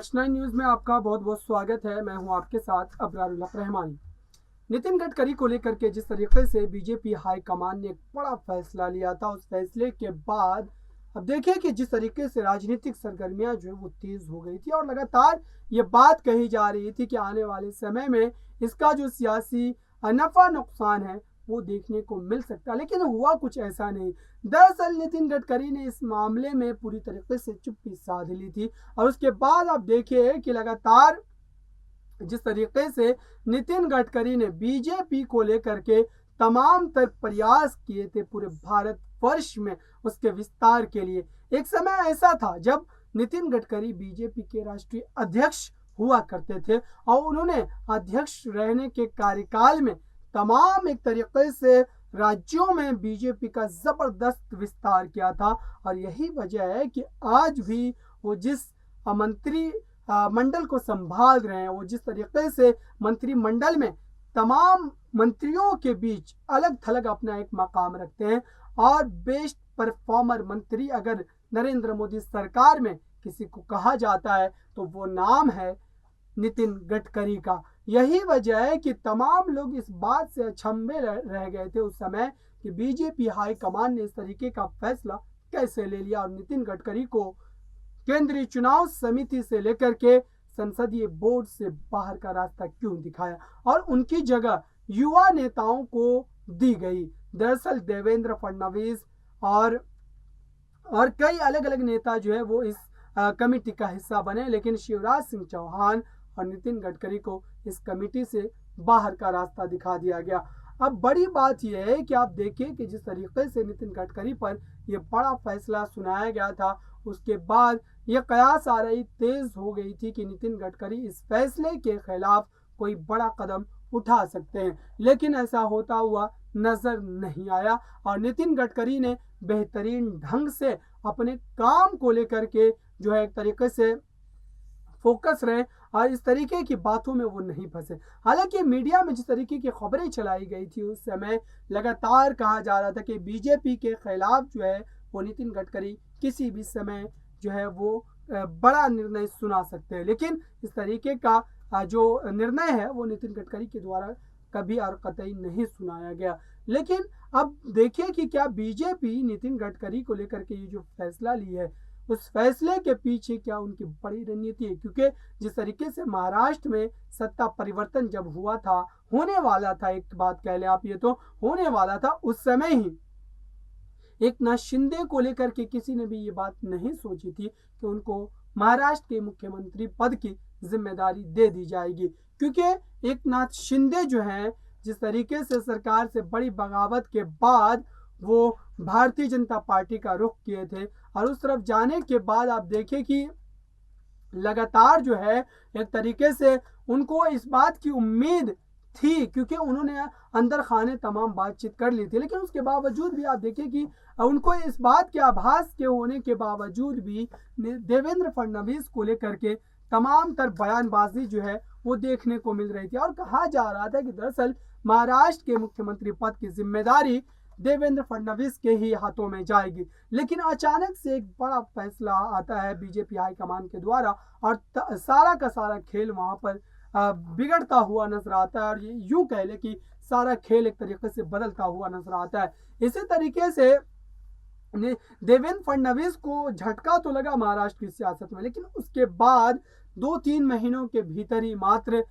H9 news में आपका बहुत बहुत स्वागत है। मैं हूं आपके साथ अबरारुल हक रहमानी। नितिन गडकरी को लेकर के जिस तरीके से बीजेपी हाईकमान ने एक बड़ा फैसला लिया था, उस फैसले के बाद अब देखिए कि जिस तरीके से राजनीतिक सरगर्मियां जो है वो तेज हो गई थी और लगातार ये बात कही जा रही थी कि आने वाले समय में इसका जो सियासी नफा नुकसान है वो देखने को मिल सकता है, लेकिन हुआ कुछ ऐसा नहीं। दरअसल नितिन गडकरी ने इस मामले में पूरी तरीके से चुप्पी साध ली थी और उसके बाद आप देखिए कि लगातार जिस तरीके से नितिन गडकरी ने बीजेपी को लेकर के तमाम तर प्रयास किए थे पूरे भारत वर्ष में उसके विस्तार के लिए। एक समय ऐसा था जब नितिन गडकरी बीजेपी के राष्ट्रीय अध्यक्ष हुआ करते थे और उन्होंने अध्यक्ष रहने के कार्यकाल में तमाम एक तरीके से राज्यों में बीजेपी का जबरदस्त विस्तार किया था और यही वजह है कि आज भी वो जिस मंत्री मंडल को संभाल रहे हैं, वो जिस तरीके से मंत्रिमंडल में तमाम मंत्रियों के बीच अलग थलग अपना एक मकाम रखते हैं और बेस्ट परफॉर्मर मंत्री अगर नरेंद्र मोदी सरकार में किसी को कहा जाता है तो वो नाम है नितिन गडकरी का। यही वजह है कि तमाम लोग इस बात से अचंभे रह गए थे उस समय कि बीजेपी हाईकमान ने इस तरीके का फैसला कैसे ले लिया और नितिन गडकरी को केंद्रीय चुनाव समिति से लेकर के संसदीय बोर्ड से बाहर का रास्ता क्यों दिखाया और उनकी जगह युवा नेताओं को दी गई। दरअसल देवेंद्र फडणवीस और कई अलग अलग नेता जो है वो इस कमेटी का हिस्सा बने, लेकिन शिवराज सिंह चौहान और नितिन गडकरी को इस कमेटी से बाहर का रास्ता दिखा दिया गया। अब बड़ी बात यह है कि आप देखिए कि जिस तरीके से नितिन गडकरी पर यह बड़ा फैसला सुनाया गया था, उसके बाद यह कयास आ रही तेज हो गई थी कि नितिन गडकरी इस फैसले के खिलाफ कोई बड़ा कदम उठा सकते हैं, लेकिन ऐसा होता हुआ नजर नहीं आया और नितिन गडकरी ने बेहतरीन ढंग से अपने काम को लेकर के जो है एक तरीके से फोकस रहे और इस तरीके की बातों में वो नहीं फंसे। हालांकि मीडिया में जिस तरीके की खबरें चलाई गई थी उस समय लगातार कहा जा रहा था कि बीजेपी के खिलाफ जो है वो नितिन गडकरी किसी भी समय जो है वो बड़ा निर्णय सुना सकते हैं, लेकिन इस तरीके का जो निर्णय है वो नितिन गडकरी के द्वारा कभी और कतई नहीं सुनाया गया। लेकिन अब देखिए कि क्या बीजेपी नितिन गडकरी को लेकर के ये जो फैसला ली है उस फैसले के पीछे क्या उनकी बड़ी रणनीति है, क्योंकि जिस तरीके से महाराष्ट्र में सत्ता परिवर्तन जब हुआ था, होने वाला था, एक बात कह ले आप, ये तो होने वाला था, उस समय ही एकनाथ शिंदे को लेकर के किसी ने भी ये बात नहीं सोची थी कि उनको महाराष्ट्र के मुख्यमंत्री पद की जिम्मेदारी दे दी जाएगी, क्योंकि एकनाथ शिंदे जो हैं जिस तरीके से सरकार से बड़ी बगावत के बाद वो भारतीय जनता पार्टी का रुख किए थे और उस तरफ जाने के बाद आप देखिए कि लगातार जो है एक तरीके से उनको इस बात की उम्मीद थी, क्योंकि उन्होंने अंदर खाने तमाम बातचीत कर ली थी, लेकिन उसके बावजूद भी आप देखिए कि उनको इस बात के आभास के होने के बावजूद भी देवेंद्र फडणवीस को लेकर के तमाम तर बयानबाजी जो है वो देखने को मिल रही थी और कहा जा रहा था कि दरअसल महाराष्ट्र के मुख्यमंत्री पद की जिम्मेदारी देवेंद्र फडणवीस के ही हाथों में जाएगी। लेकिन अचानक से एक बड़ा फैसला आता है बीजेपी हाईकमान के द्वारा और सारा का सारा खेल वहां पर बिगड़ता हुआ नजर आता है और ये यूं कह ले कि सारा खेल एक तरीके से बदलता हुआ नजर आता है। इसी तरीके से देवेंद्र फडणवीस को झटका तो लगा महाराष्ट्र की सियासत में, लेकिन उसके बाद 2-3 महीनों के भीतर ही मात्र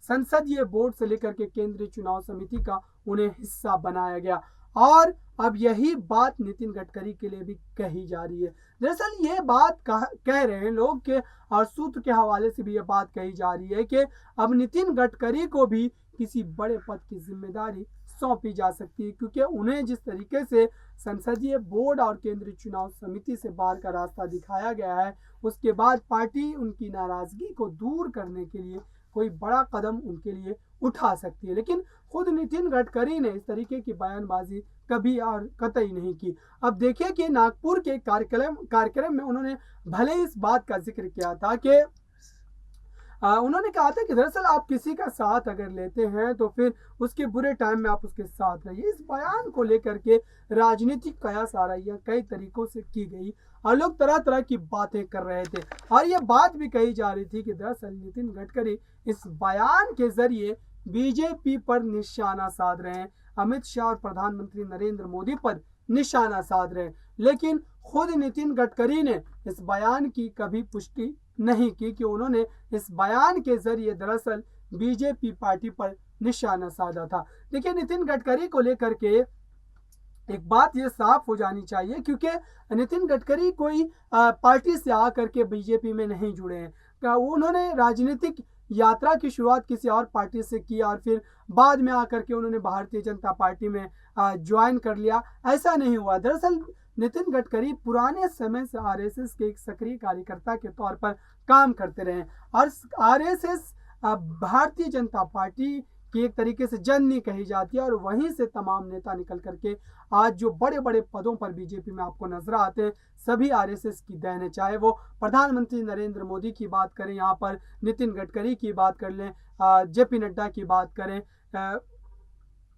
संसदीय बोर्ड से लेकर के केंद्रीय चुनाव समिति का उन्हें हिस्सा बनाया गया और अब यही बात नितिन गडकरी के लिए भी कही जा रही है। दरअसल ये बात कह रहे हैं लोग के और सूत्र के हवाले से भी ये बात कही जा रही है कि अब नितिन गडकरी को भी किसी बड़े पद की जिम्मेदारी सौंपी जा सकती है, क्योंकि उन्हें जिस तरीके से संसदीय बोर्ड और केंद्रीय चुनाव समिति से बाहर का रास्ता दिखाया गया है, उसके बाद पार्टी उनकी नाराजगी को दूर करने के लिए कोई बड़ा कदम उनके लिए उठा सकती है। लेकिन खुद नितिन गडकरी ने इस तरीके की बयानबाजी कभी और कतई नहीं की। अब देखिए कि नागपुर के कार्यक्रम में उन्होंने भले इस बात का जिक्र किया था कि उन्होंने कहा था कि दरअसल आप किसी का साथ अगर लेते हैं तो फिर उसके बुरे टाइम में आप उसके साथ रहिए। इस बयान को लेकर के राजनीतिक कयास आ रही है, कई तरीकों से की गई और लोग तरह तरह की बातें कर रहे थे। और ये बात भी कही जा रही थी कि दरअसल नितिन गडकरी इस बयान के जरिए बीजेपी पर निशाना साध रहे हैं, अमित शाह और प्रधानमंत्री नरेंद्र मोदी पर निशाना साध रहे हैं। लेकिन खुद नितिन गडकरी ने इस बयान की कभी पुष्टि नहीं की कि उन्होंने इस बयान के जरिए दरअसल बीजेपी पार्टी पर निशाना साधा था। देखिए, नितिन गडकरी को लेकर के एक बात ये साफ हो जानी चाहिए, क्योंकि नितिन गडकरी कोई पार्टी से आकर के बीजेपी में नहीं जुड़े हैं। उन्होंने राजनीतिक यात्रा की शुरुआत किसी और पार्टी से की और फिर बाद में आकर के उन्होंने भारतीय जनता पार्टी में ज्वाइन कर लिया, ऐसा नहीं हुआ। दरअसल नितिन गडकरी पुराने समय से आरएसएस के एक सक्रिय कार्यकर्ता के तौर पर काम करते रहे और आरएसएस भारतीय जनता पार्टी की एक तरीके से जननी कही जाती है और वहीं से तमाम नेता निकल करके आज जो बड़े बड़े पदों पर बीजेपी में आपको नजर आते हैं, सभी आरएसएस की देन है। चाहे वो प्रधानमंत्री नरेंद्र मोदी की बात करें, यहाँ पर नितिन गडकरी की बात कर लें, जेपी नड्डा की बात करें,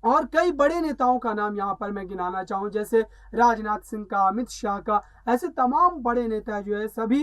और कई बड़े नेताओं का नाम यहाँ पर मैं गिनाना चाहूँ, जैसे राजनाथ सिंह का, अमित शाह का, ऐसे तमाम बड़े नेता जो है सभी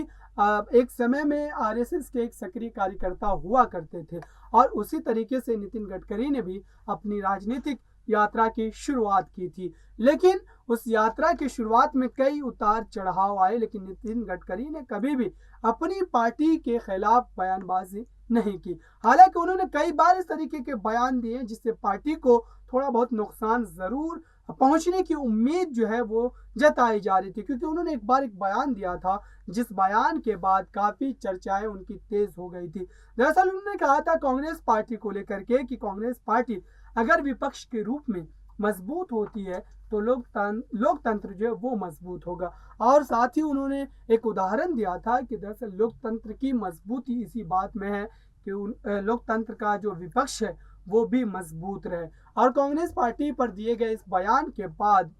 एक समय में आरएसएस के एक सक्रिय कार्यकर्ता हुआ करते थे। और उसी तरीके से नितिन गडकरी ने भी अपनी राजनीतिक यात्रा की शुरुआत की थी। लेकिन उस यात्रा की शुरुआत में कई उतार चढ़ाव आए, लेकिन नितिन गडकरी ने कभी भी अपनी पार्टी के खिलाफ बयानबाजी नहीं की। हालांकि उन्होंने कई बार इस तरीके के बयान दिए जिससे पार्टी को थोड़ा बहुत नुकसान जरूर पहुंचने की उम्मीद जो है वो जताई जा रही थी, क्योंकि उन्होंने एक बार एक बयान दिया था जिस बयान के बाद काफी चर्चाएं उनकी तेज हो गई थी। दरअसल उन्होंने कहा था कांग्रेस पार्टी को लेकर के कि कांग्रेस पार्टी अगर विपक्ष के रूप में मजबूत होती है तो लोकतंत्र जो है वो मजबूत होगा। और साथ ही उन्होंने एक उदाहरण दिया था कि दरअसल लोकतंत्र की मजबूती इसी बात में है कि लोकतंत्र का जो विपक्ष है वो भी मजबूत रहे। और कांग्रेस पार्टी पर दिए गए इस बयान के बाद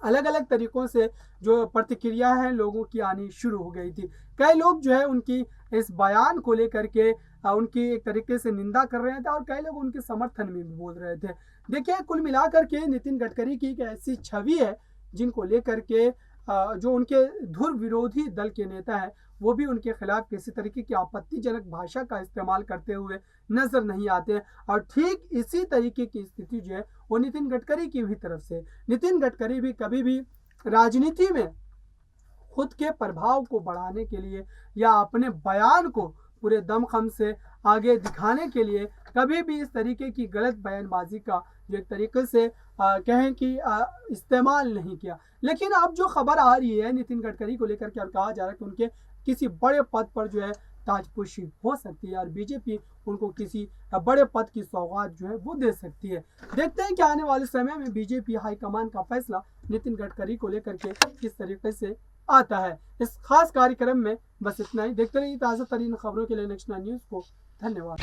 अलग अलग तरीकों से जो प्रतिक्रिया है लोगों की आनी शुरू हो गई थी। कई लोग जो है उनकी इस बयान को लेकर के उनकी एक तरीके से निंदा कर रहे थे और कई लोग उनके समर्थन में भी बोल रहे थे। देखिए, कुल मिलाकर के नितिन गडकरी की एक ऐसी छवि है जिनको लेकर के जो उनके धुर विरोधी दल के नेता हैं वो भी उनके खिलाफ किसी तरीके की आपत्तिजनक भाषा का इस्तेमाल करते हुए नजर नहीं आते। और ठीक इसी तरीके की स्थिति जो है वो नितिन गडकरी की भी तरफ से। नितिन गडकरी भी कभी भी राजनीति में खुद के प्रभाव को बढ़ाने के लिए या अपने बयान को पूरे दमखम से आगे दिखाने के लिए कभी भी इस तरीके की गलत बयानबाजी का जो एक तरीके से कहें कि इस्तेमाल नहीं किया। लेकिन अब जो खबर आ रही है नितिन गडकरी को लेकर के और कहा जा रहा है कि उनके किसी बड़े पद पर जो है ताजपोशी हो सकती है और बीजेपी उनको किसी बड़े पद की सौगात जो है वो दे सकती है। देखते हैं कि आने वाले समय में बीजेपी हाईकमान का फैसला नितिन गडकरी को लेकर के किस तरीके से आता है। इस खास कार्यक्रम में बस इतना ही। देखते रहिए ताज़ा तरीन खबरों के लिए नेक्स्ट 9 न्यूज़ को। धन्यवाद।